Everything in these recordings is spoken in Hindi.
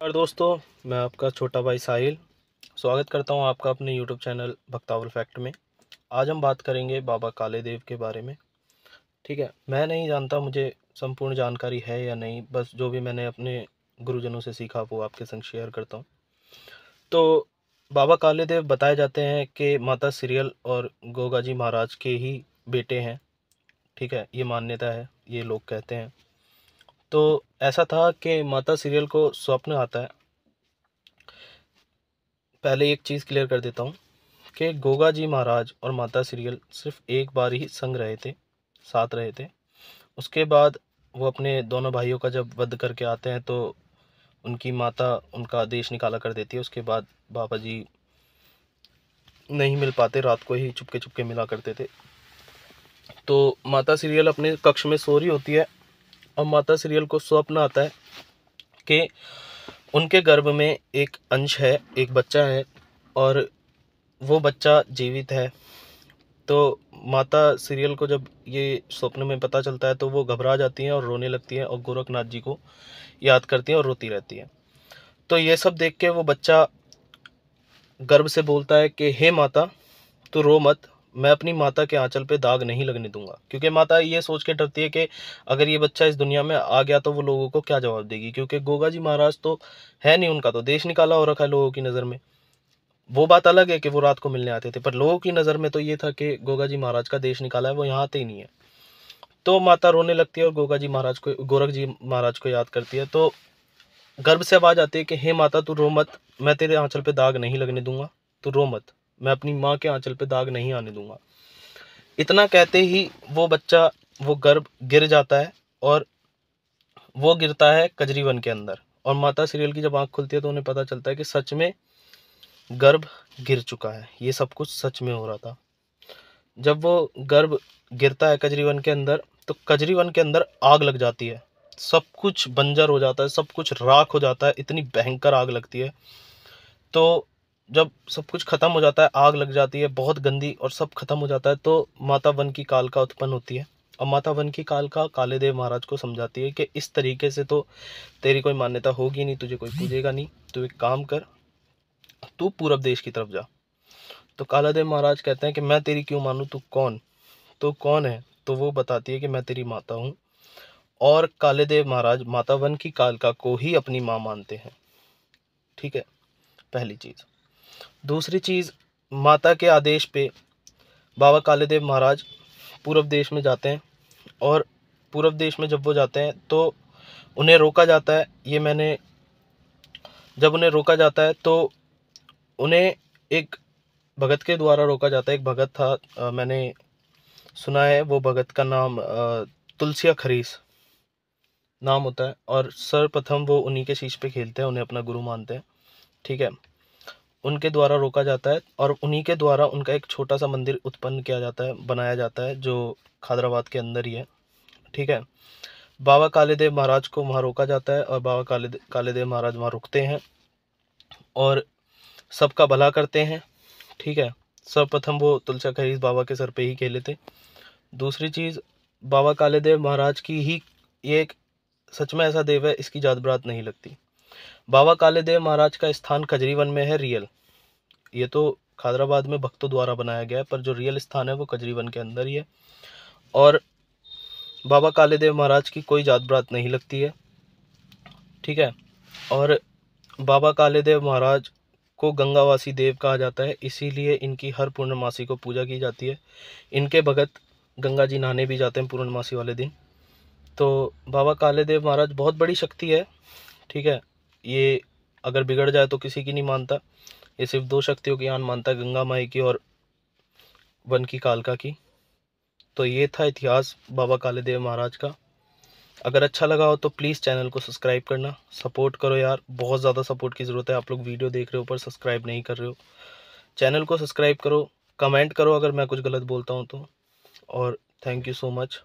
नमस्कार दोस्तों, मैं आपका छोटा भाई साहिल स्वागत करता हूं आपका अपने YouTube चैनल भक्तावल फैक्ट में। आज हम बात करेंगे बाबा काले देव के बारे में। ठीक है, मैं नहीं जानता मुझे संपूर्ण जानकारी है या नहीं, बस जो भी मैंने अपने गुरुजनों से सीखा वो आपके संग शेयर करता हूं। तो बाबा काले देव बताए जाते हैं कि माता सिरियल और गोगा जी महाराज के ही बेटे हैं। ठीक है, ये मान्यता है, ये लोग कहते हैं। तो ऐसा था कि माता सिरियल को स्वप्न आता है। पहले एक चीज़ क्लियर कर देता हूँ कि गोगा जी महाराज और माता सिरियल सिर्फ एक बार ही संग रहे थे, साथ रहे थे। उसके बाद वो अपने दोनों भाइयों का जब वध करके आते हैं तो उनकी माता उनका आदेश निकाला कर देती है। उसके बाद बाबा जी नहीं मिल पाते, रात को ही चुपके चुपके मिला करते थे। तो माता सिरियल अपने कक्ष में सो रही होती है और माता सिरियल को स्वप्न आता है कि उनके गर्भ में एक अंश है, एक बच्चा है और वो बच्चा जीवित है। तो माता सिरियल को जब ये स्वप्न में पता चलता है तो वो घबरा जाती हैं और रोने लगती हैं और गोरखनाथ जी को याद करती हैं और रोती रहती हैं। तो ये सब देख के वो बच्चा गर्भ से बोलता है कि हे माता, तू रो मत, मैं अपनी माता के आंचल पे दाग नहीं लगने दूंगा। क्योंकि माता ये सोच के डरती है कि अगर ये बच्चा इस दुनिया में आ गया तो वो लोगों को क्या जवाब देगी, क्योंकि गोगा जी महाराज तो है नहीं, उनका तो देश निकाला हो रखा है लोगों की नज़र में। वो बात अलग है कि वो रात को मिलने आते थे, पर लोगों की नज़र में तो ये था कि गोगा जी महाराज का देश निकाला है, वो यहाँ आते ही नहीं है। तो माता रोने लगती है और गोरख जी महाराज को याद करती है। तो गर्भ से आवाज़ आती है कि हे माता, तू रो मत, मैं तेरे आंचल पे दाग नहीं लगने दूंगा। तू रो मत, मैं अपनी माँ के आंचल पे दाग नहीं आने दूंगा। इतना कहते ही वो बच्चा, वो गर्भ गिर जाता है और वो गिरता है कजरी वन के अंदर। और माता सिरियल की जब आँख खुलती है तो उन्हें पता चलता है कि सच में गर्भ गिर चुका है, ये सब कुछ सच में हो रहा था। जब वो गर्भ गिरता है कजरी वन के अंदर तो कजरी वन के अंदर आग लग जाती है, सब कुछ बंजर हो जाता है, सब कुछ राख हो जाता है, इतनी भयंकर आग लगती है। तो जब सब कुछ खत्म हो जाता है, आग लग जाती है बहुत गंदी और सब खत्म हो जाता है, तो माता वन की कालका उत्पन्न होती है। और माता वन की कालका काले देव महाराज को समझाती है कि इस तरीके से तो तेरी कोई मान्यता होगी नहीं, तुझे कोई पूजेगा नहीं, तू एक काम कर, तू पूरब देश की तरफ जा। तो काला देव महाराज कहते हैं कि मैं तेरी क्यों मानूं, तू कौन, तो कौन है? तो वो बताती है कि मैं तेरी माता हूँ। और काले देव महाराज माता वन की कालका को ही अपनी माँ मानते हैं। ठीक है, पहली चीज़। दूसरी चीज़, माता के आदेश पे बाबा काले देव महाराज पूरब देश में जाते हैं और पूरब देश में जब वो जाते हैं तो उन्हें रोका जाता है। जब उन्हें रोका जाता है तो उन्हें एक भगत के द्वारा रोका जाता है। एक भगत था, मैंने सुना है, वो भगत का नाम तुलसिया खरीस नाम होता है। और सर्वप्रथम वो उन्हीं के शीश पे खेलते हैं, उन्हें अपना गुरु मानते हैं। ठीक है, उनके द्वारा रोका जाता है और उन्हीं के द्वारा उनका एक छोटा सा मंदिर उत्पन्न किया जाता है, बनाया जाता है, जो खादराबाद के अंदर ही है। ठीक है, बाबा काले देव महाराज को वहाँ रोका जाता है और बाबा काले देव महाराज वहाँ रुकते हैं और सबका भला करते हैं। ठीक है, सर्वप्रथम वो तुलसिया खरीस बाबा के सर पे ही खेले थे। दूसरी चीज़, बाबा काले देव महाराज की ही ये एक सच में ऐसा देव है, इसकी जात बात नहीं लगती। बाबा काले देव महाराज का स्थान कजरी वन में है रियल। ये तो खादराबाद में भक्तों द्वारा बनाया गया है, पर जो रियल स्थान है वो कजरी वन के अंदर ही है। और बाबा काले देव महाराज की कोई जात बात नहीं लगती है। ठीक है, और बाबा काले देव महाराज को गंगावासी देव कहा जाता है, इसीलिए इनकी हर पूर्णमासी को पूजा की जाती है। इनके भगत गंगा जी नहाने भी जाते हैं पूर्णमासी वाले दिन। तो बाबा काले देव महाराज बहुत बड़ी शक्ति है। ठीक है, ये अगर बिगड़ जाए तो किसी की नहीं मानता, ये सिर्फ दो शक्तियों की आन मानता है, गंगा माई की और वन की कालका की। तो ये था इतिहास बाबा काले देव महाराज का। अगर अच्छा लगा हो तो प्लीज़ चैनल को सब्सक्राइब करना, सपोर्ट करो यार, बहुत ज़्यादा सपोर्ट की ज़रूरत है। आप लोग वीडियो देख रहे हो पर सब्सक्राइब नहीं कर रहे हो, चैनल को सब्सक्राइब करो, कमेंट करो अगर मैं कुछ गलत बोलता हूँ तो। और थैंक यू सो मच,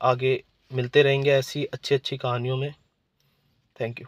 आगे मिलते रहेंगे ऐसी अच्छी अच्छी कहानियों में। Thank you.